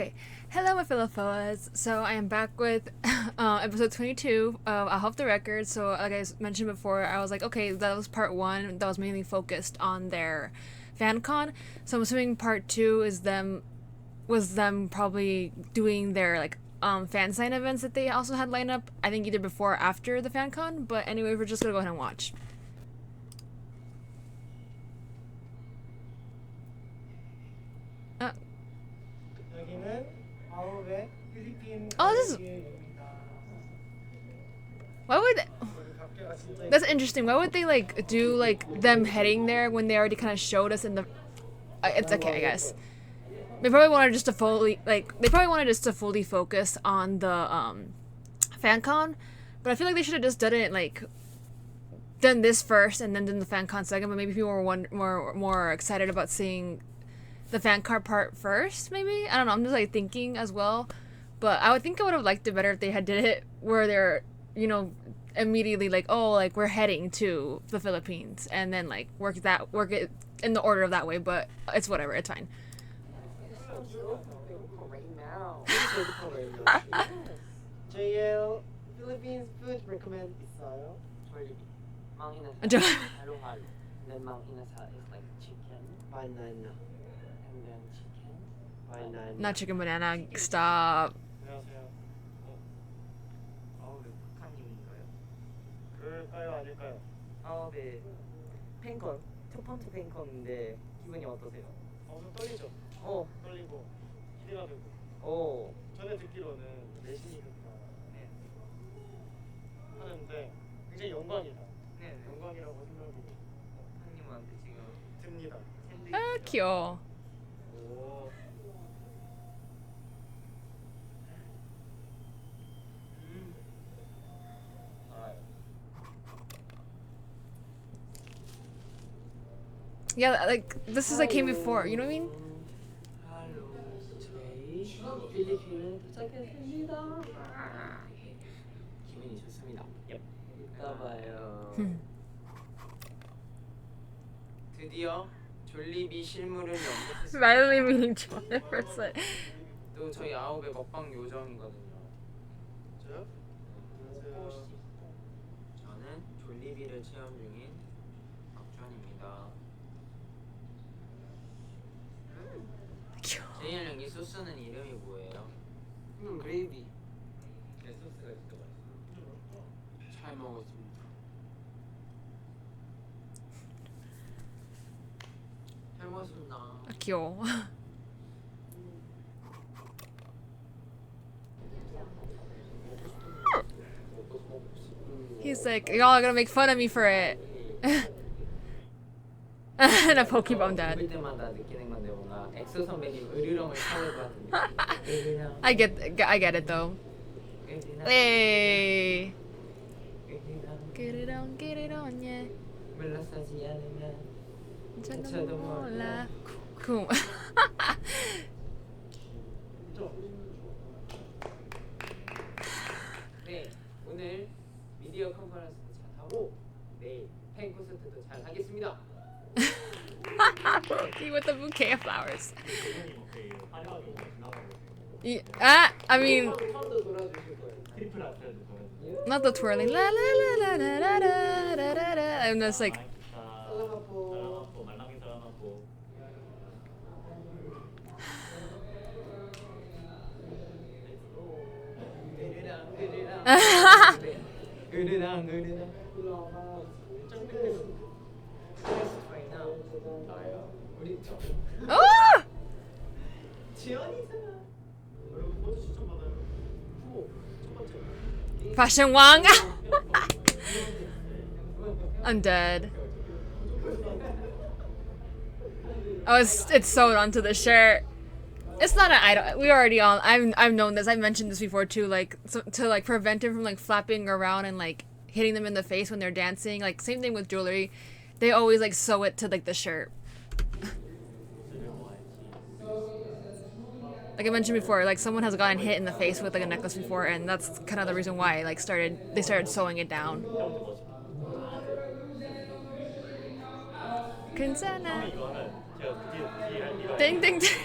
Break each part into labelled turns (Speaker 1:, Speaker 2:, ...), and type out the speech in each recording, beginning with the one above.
Speaker 1: Okay, hello my Philippines. So I am back with episode 22 of AHOF the record. So like I mentioned before, I was like, okay, that was part one. That was mainly focused on their Fancon. So I'm assuming part two is them probably doing their like fan sign events that they also had lined up. I think either before or after the Fancon. But anyway, we're just gonna go ahead and watch. Uh,
Speaker 2: 여기는 아홉의 필리핀
Speaker 1: oh, this is
Speaker 2: 가이드입니다.
Speaker 1: why would
Speaker 2: 우리 각계가 진짜
Speaker 1: that's interesting. Why would they like do like them heading there when they already kind of showed us in the? It's okay, I guess. They probably wanted just to fully focus on the FanCon, but I feel like they should have just done it like done this first and then done the FanCon second. But maybe people were more excited about seeing the FanCon part first. Maybe I don't know. I'm just like thinking as well, but I would have liked it better if they had did it where they're immediately like, oh, like we're heading to the Philippines and then like work it in the order of that way. But it's whatever. It's fine.
Speaker 2: JL Philippines food recommend 있어요?
Speaker 3: Manghina
Speaker 1: Jo-
Speaker 3: halo halo. Then manghina is like chicken,
Speaker 2: 바나나
Speaker 3: and then chicken.
Speaker 2: 바나나
Speaker 1: Not chicken banana. Stop.
Speaker 2: 안녕하세요.
Speaker 3: 아홉의 북한님인가요?
Speaker 2: 그럴까요 아닐까요?
Speaker 3: 아홉의 팬콘 첫 번째 팬콘인데 기분이 어떠세요?
Speaker 2: 좀 떨리죠?
Speaker 3: 어,
Speaker 2: 떨리고 기대가 되고
Speaker 3: 오,
Speaker 2: 전에 듣기로는 내신이니까
Speaker 3: 네,
Speaker 2: 하는데 굉장히 영광이다.
Speaker 3: 네,
Speaker 2: 영광이라고 생각이
Speaker 3: 북한님한테 지금
Speaker 2: 듭니다.
Speaker 3: 샌드위치.
Speaker 1: 아 귀여워.
Speaker 2: 오. 알아요.
Speaker 1: Yeah, like this is like came before. You know what I mean?
Speaker 3: 할로, 저희 필리핀에 도착했습니다. 기분이 좋습니다. 봐봐요. 드디어 졸리비 실물을 연결했습니다.
Speaker 1: Randomly meeting John at first.
Speaker 3: 또 저희 아홉의 먹방 요정이거든요.
Speaker 2: 저요? 안녕하세요.
Speaker 3: 저는 졸리비를 체험 중인 박주환입니다.
Speaker 1: 귀여워.
Speaker 3: 제일 형이 소스는 이름이 뭐예요? 그레이비. 네, 소스가 진짜 맛있어. 잘 먹었습니다. 잘 먹었습니다.
Speaker 1: 귀여워. He's like, y'all are gonna make fun of me for it. And a Pokeball dad.
Speaker 3: 볼 때마다 느끼는 건데 뭔가 엑소 선배님 의류렁을 사올 것 같은데. 의류렁.
Speaker 1: I get it though.
Speaker 3: 의류렁.
Speaker 1: Hey,
Speaker 3: 의류렁.
Speaker 1: get it on, yeah.
Speaker 3: 물러서지 않으면
Speaker 1: 저도 몰라. Cool.
Speaker 3: 네, 오늘 미디어 컨퍼런스도 잘 하고 내일 팬 콘서트도 잘 하겠습니다.
Speaker 1: He with the bouquet of flowers.
Speaker 2: 화려하게 지나가고
Speaker 1: I mean,
Speaker 3: 처음도 돌아주실 거예요.
Speaker 2: 트리플 아트라도 저는
Speaker 1: not the twirling. La la la la la la la la la la. I'm just like,
Speaker 2: 사랑하고 말랑이 사랑하고
Speaker 3: 으르랑 으르랑 으르랑 으르랑 right now. 나예요. 우리 저
Speaker 1: oh,
Speaker 3: 지연이잖아.
Speaker 2: 여러분 먼저 추천받아요. 첫 번째
Speaker 1: Fashion Wang. I'm dead. Oh, it's sewed onto the shirt. It's not an item. We already all. I've known this. I've mentioned this before too. Like to like prevent him from like flapping around and like hitting them in the face when they're dancing. Like same thing with jewelry. They always like sew it to like the shirt. Like I mentioned before, like someone has gotten hit in the face with like a necklace before, and that's kind of the reason why like they started sewing it down. 괜찮아.
Speaker 2: 이거 하면 제가 드디어 이거
Speaker 1: 땡땡땡.
Speaker 2: 진심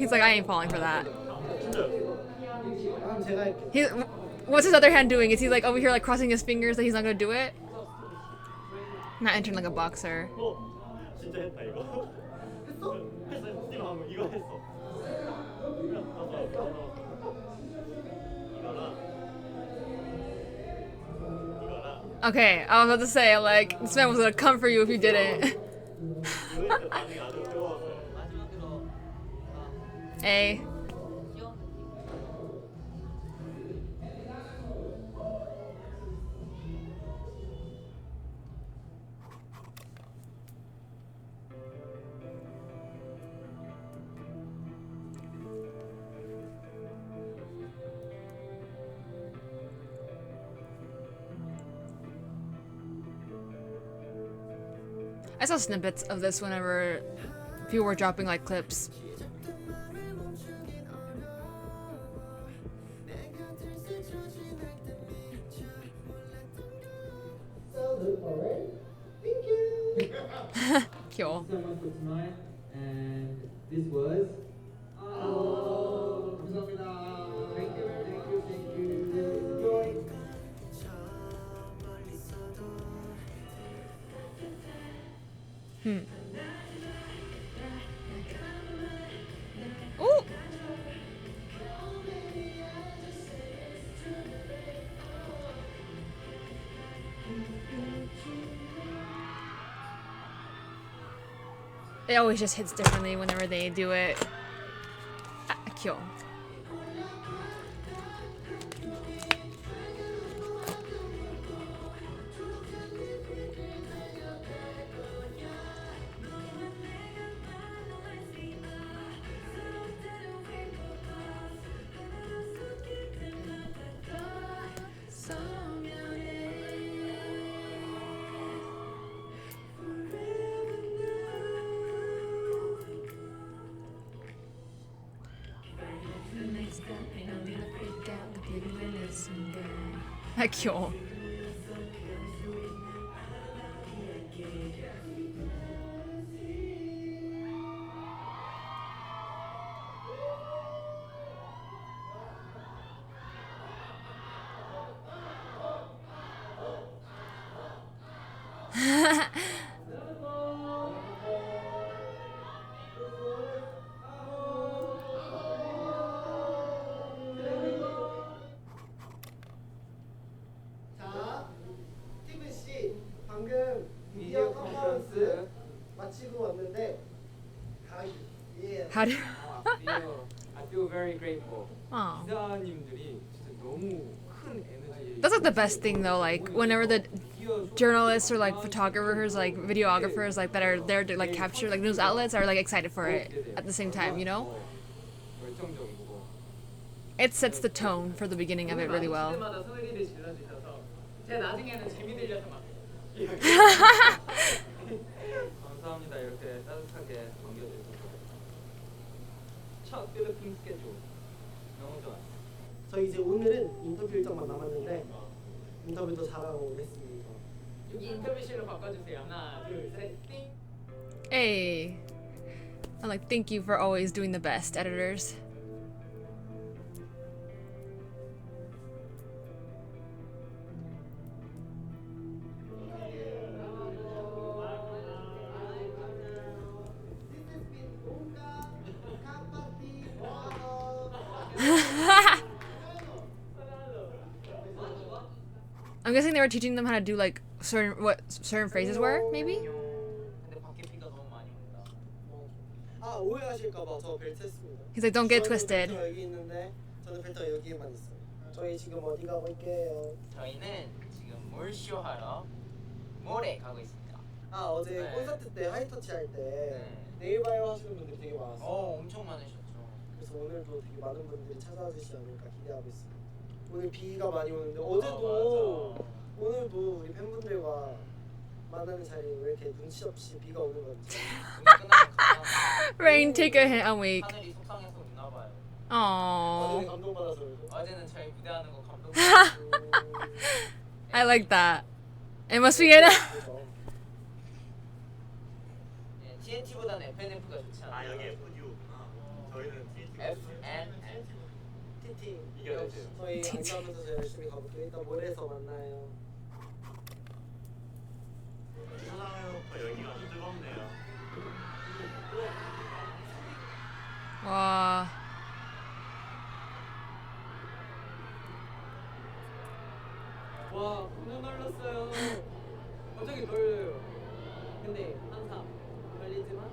Speaker 1: He's like, I ain't falling for that.
Speaker 2: 그럼 제가 할게요.
Speaker 1: He, what's his other hand doing? Is he like over here like crossing his fingers that he's not gonna do it? Not entering like a boxer.
Speaker 2: 진짜 했다 이거. 했어? 했어. 지금 방금 이거 했어.
Speaker 1: Okay, I was about to say like this man was gonna come for you if you didn't. A. I saw snippets of this whenever people were dropping like clips. Cool.
Speaker 4: So much for tonight, and this was. Oh, 감사합니다. Thank you, thank you, thank you. Enjoy.
Speaker 1: Ooh. It always just hits differently whenever they do it. Ah, cool. 아, 귀여워.
Speaker 2: 자, 스티븐 씨, 방금 미디어 컨퍼런스 마치고 왔는데 예.
Speaker 1: How do
Speaker 3: I feel very grateful.
Speaker 1: Oh.
Speaker 3: 기자님들이 진짜 너무 큰 에너지.
Speaker 1: That's like the best thing though, like whenever the journalists or like photographers, like videographers, like that are there to like capture like news outlets are like excited for it at the same time, you know?
Speaker 3: 열정적이고.
Speaker 1: It sets the tone for the beginning of it really well.
Speaker 3: 때마다 소리를 질러주셔서 제가 나중에는 재미 들려서 막 감사합니다. 이렇게 따뜻하게 반겨주셔서 첫 필리핀 스케줄 너무 좋았어요.
Speaker 2: 저희 이제 오늘은 인터뷰 일정만 남았는데 인터뷰도 잘하고 오겠습니다.
Speaker 3: 여기 인터뷰실로 바꿔주세요. 하나, 둘, 셋, 띵.
Speaker 1: Hey. I'm like, thank you for always doing the best, editors. I'm guessing they were teaching them how to do like certain phrases were, maybe?
Speaker 3: 근데 밖에 비가 너무 많이 온다.
Speaker 2: 아, 오해하실까봐 저 벨트 했습니다.
Speaker 1: He's like, don't get
Speaker 2: 저는
Speaker 1: twisted.
Speaker 2: 벨트가 여기 있는데 저는 벨트가 여기에만 있어요. 저희 지금 어디 가고 있게요?
Speaker 3: 저희는 지금 몰쇼 하러 몰에 가고 있습니다.
Speaker 2: 아, 어제
Speaker 3: 네.
Speaker 2: 콘서트 때 하이터치 할 때
Speaker 3: 네.
Speaker 2: 네일 바이오 하시는 분들이 되게 많았어요.
Speaker 3: 엄청 많으셨죠.
Speaker 2: 그래서 오늘도 되게 많은 분들이 찾아와 주시지 않을까 기대하고 있습니다. 오늘 비가 많이 오는데 어제도
Speaker 3: 맞아.
Speaker 2: 오늘도 우리 팬분들과 만나는 자리에 왜 이렇게 눈치 없이 비가 오는 건지.
Speaker 3: 오늘 끝나면 가서
Speaker 1: Rain, take a hit. I'm weak.
Speaker 3: 하늘이 속상해서 웃나 봐요.
Speaker 2: 어제는
Speaker 1: Aww.
Speaker 2: 감동받아서 그래서.
Speaker 3: 어제는 저희 무대하는 거 감동받고.
Speaker 1: I like that. It must be in.
Speaker 2: 그래서
Speaker 3: TNT보다는 FNF가 좋지 않아요?
Speaker 2: 아, 여기 FU.
Speaker 3: FN
Speaker 2: TT.
Speaker 3: 이겨내세요.
Speaker 2: 저희
Speaker 1: TT.
Speaker 2: 안전하면서 열심히 가볼게요. 일단 모레에서 만나요.
Speaker 5: 사랑해놓고 여기가 아주 뜨겁네요.
Speaker 1: 와.
Speaker 3: 와 공룡 날렸어요. 갑자기 떨려요. 근데 항상 떨리지만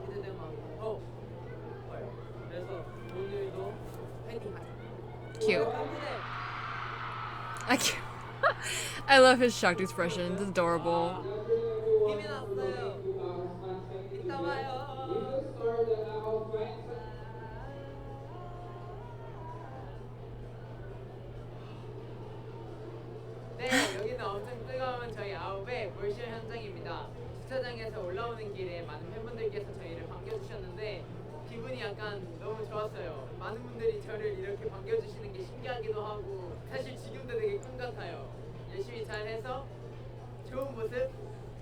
Speaker 3: 기대된 마음이 더 커요. 그래서 오늘도 파이팅 하자.
Speaker 1: Cute. I can't. I love his shocked expression. It's adorable.
Speaker 3: 힘이 났어요. 이따 봐요. 네, 여기는 엄청 뜨거운 저희 아홉의 몰실 현장입니다. 주차장에서 올라오는 길에 많은 팬분들께서 저희를 반겨주셨는데 기분이 약간 너무 좋았어요. 많은 분들이 저를 이렇게 반겨주시는 게 신기하기도 하고 사실 지금도 되게 꿈 같아요. 열심히 잘해서 좋은 모습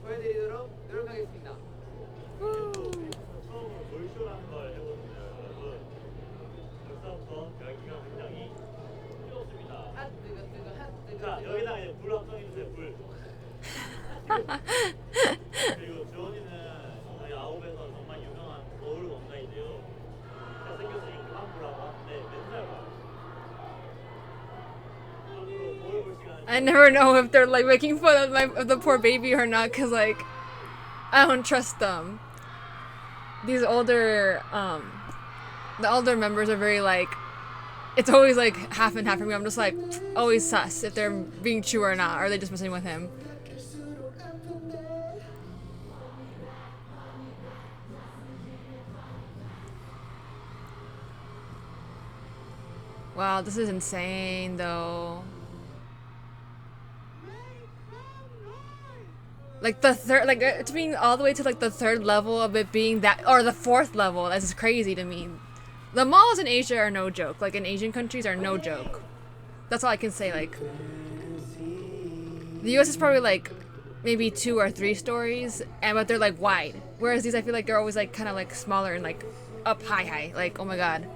Speaker 3: 보여드리도록 노력하겠습니다.
Speaker 5: 처음으로 돌쇼라는 걸 해보는데요, 여러분. 벌써부터 열기가 굉장히 뜨겁습니다.
Speaker 3: 핫 뜨거 뜨거 핫 뜨거.
Speaker 5: 자,
Speaker 3: 뜨거.
Speaker 5: 여기다가 이제 불 합성해주세요, 불. 그리고 주원이는 저희 아홉에서 정말 유명한 거울 원장인데요. 잘생겼으니 그만보라고 하는데 맨날 봐요. 앞으로 거울 볼 시간을
Speaker 1: I never know if they're like making fun of the poor baby or not, cause like I don't trust them. These older the older members are very like, it's always like half and half for me. I'm just like always sus if they're being true or not. Or are they just messing with him? Wow, this is insane though. Like the third, like it's being all the way to like the third level of it being that, or the fourth level. That's just crazy to me. The malls in Asia are no joke. Like in Asian countries are no joke. That's all I can say. Like the US is probably like maybe 2 or 3 stories, but they're like wide. Whereas these, I feel like they're always like kind of like smaller and like up high. Like, oh my god.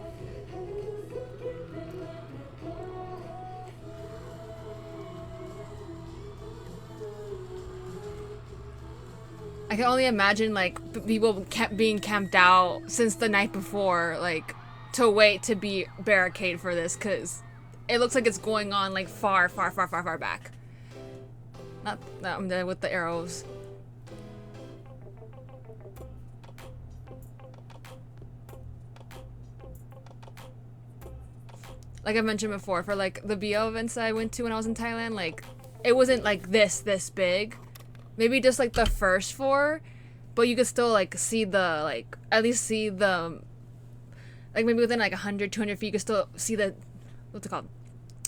Speaker 1: I can only imagine like people being camped out since the night before, like to wait to be barricaded for this, because it looks like it's going on like far back. Not I'm there with the arrows. Like I mentioned before, for like the BL events that I went to when I was in Thailand, like it wasn't like this big. Maybe just like the first 4, but you could still like see the, like at least see the, like maybe within like 100, 200 feet you could still see the, what's it called,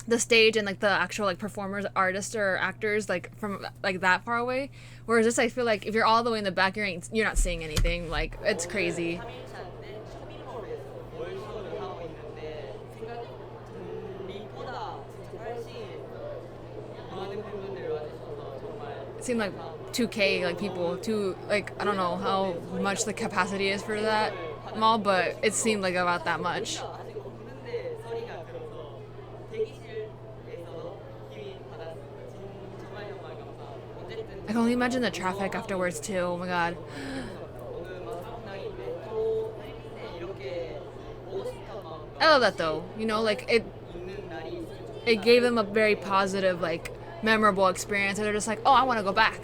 Speaker 1: the stage and like the actual like performers, artists or actors like from like that far away. Whereas this, I feel like if you're all the way in the back, you're not seeing anything. Like it's crazy. It seemed like 2K like people, like I don't know how much the capacity is for that mall, but it seemed like about that much. I can only imagine the traffic afterwards too. Oh my god. I love that though. You know, like it gave them a very positive, like memorable experience, and they're just like, oh, I want to go back.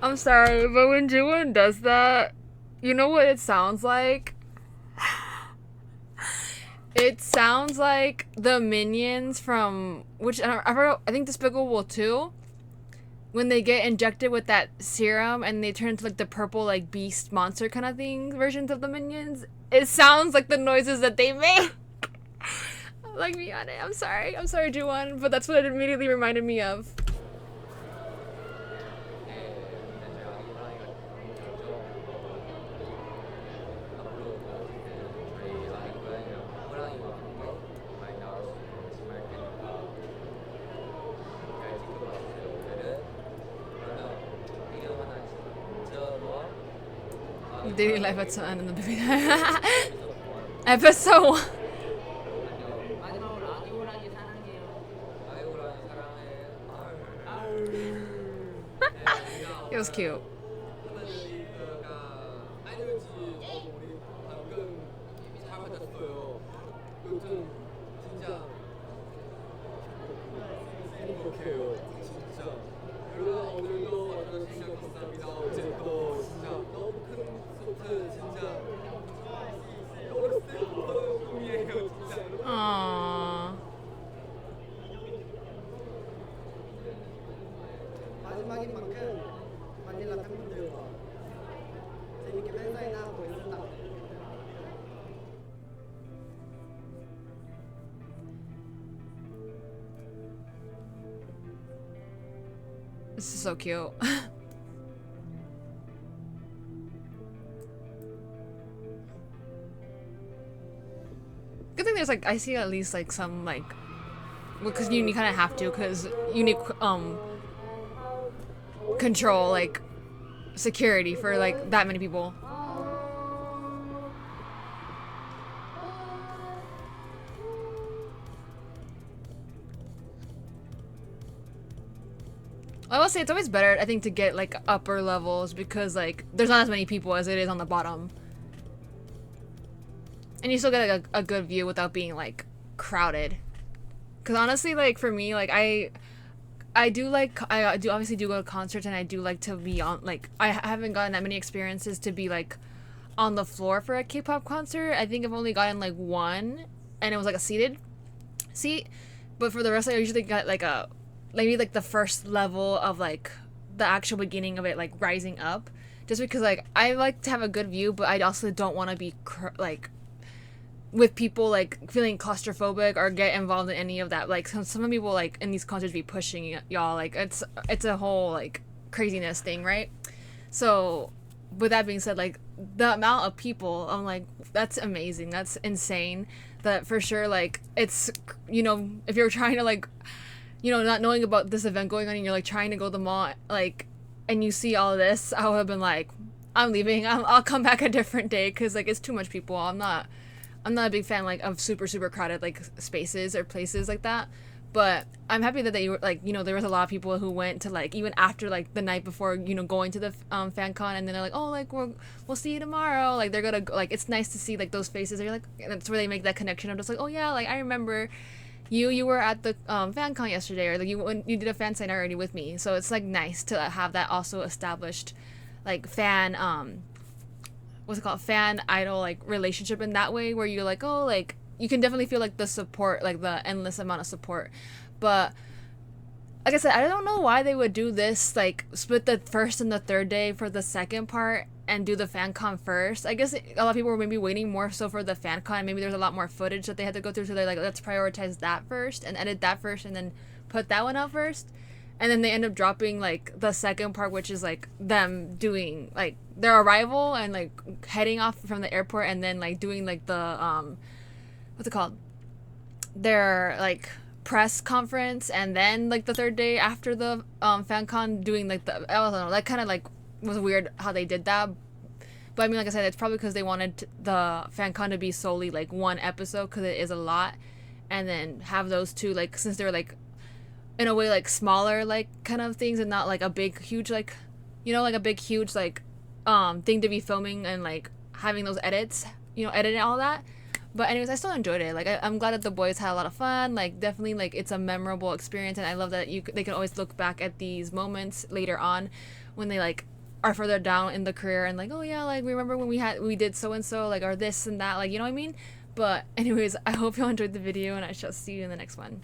Speaker 1: I'm sorry, but when Jiwon does that, you know what it sounds like? It sounds like the minions from, which I forgot, I think Despicable 2, when they get injected with that serum and they turn into like the purple like beast monster kind of thing versions of the minions. It sounds like the noises that they make. Like me on it. I'm sorry, Jiwon, but that's what it immediately reminded me of. daily life at the end of the movie. Episode 1.
Speaker 3: 마지막으로 아기호랑이 사랑해요.
Speaker 4: 아이고랑 사랑해.
Speaker 1: It was cute.
Speaker 4: 아이들지 저도 우리 방금 잘 받았어요. 요즘 진짜 행복해요. 진짜. 여러분 오늘도 와주셔서 감사합니다. 어제도 진짜 너무 큰 소트 진짜 너무 슬픈 꿈이에요 진짜.
Speaker 1: Aww.
Speaker 2: 마지막인 만큼 마닐라 팬분들과 재밌게 팬사인회 하고 있습니다.
Speaker 1: This is so cute. Good thing there's like I see at least like some like because you kind of have to because you need control like security for like that many people. I will say it's always better I think to get like upper levels because like there's not as many people as it is on the bottom. And you still get like, a good view without being like crowded. Cause honestly, like for me, like I do obviously do go to concerts and I do like to be on like I haven't gotten that many experiences to be like on the floor for a K-pop concert. I think I've only gotten like one and it was like a seated seat. But for the rest I usually got like a maybe like the first level of like the actual beginning of it like rising up. Just because like I like to have a good view but I also don't want to be like with people like feeling claustrophobic or get involved in any of that. Like some people like in these concerts be pushing y'all like it's a whole like craziness thing, right? So with that being said, like the amount of people, I'm like that's amazing, that's insane. That for sure like it's, you know, if you're trying to like, you know, not knowing about this event going on and you're like trying to go to the mall like and you see all of this, I would have been like I'm leaving, I'll come back a different day because like it's too much people. I'm not a big fan like of super crowded like spaces or places like that, but I'm happy that they were like, you know, there was a lot of people who went to like even after like the night before, you know, going to the Fancon and then they're like, oh like we'll see you tomorrow, like they're gonna like, it's nice to see like those faces. They're like, that's where they make that connection of just like, oh yeah, like I remember you were at the Fancon yesterday, or like you did a fan sign already with me. So it's like nice to have that also established like fan what's it called, fan idol like relationship in that way, where you're like, oh like you can definitely feel like the support, like the endless amount of support. But like I said, I don't know why they would do this, like split the first and the third day for the second part and do the FanCon first. I guess a lot of people were maybe waiting more so for the FanCon. Maybe there's a lot more footage that they had to go through, so they're like, let's prioritize that first and edit that first and then put that one out first. And then they end up dropping like the second part, which is like them doing like their arrival and like heading off from the airport and then like doing like the what's it called, their like press conference, and then like the third day after the FanCon doing like the, I don't know, that kind of like was weird how they did that. But I mean, like I said, it's probably because they wanted the FanCon to be solely like one episode because it is a lot, and then have those two like, since they're like in a way like smaller like kind of things and not like a big huge like, you know, like a big huge like thing to be filming and like having those edits, you know, editing all that. But anyways, I still enjoyed it. Like I'm glad that the boys had a lot of fun. Like definitely like it's a memorable experience, and I love that they can always look back at these moments later on when they like are further down in the career and like, oh yeah, like remember when we did so and so, like, or this and that, like, you know what I mean? But anyways, I hope you all enjoyed the video and I shall see you in the next one.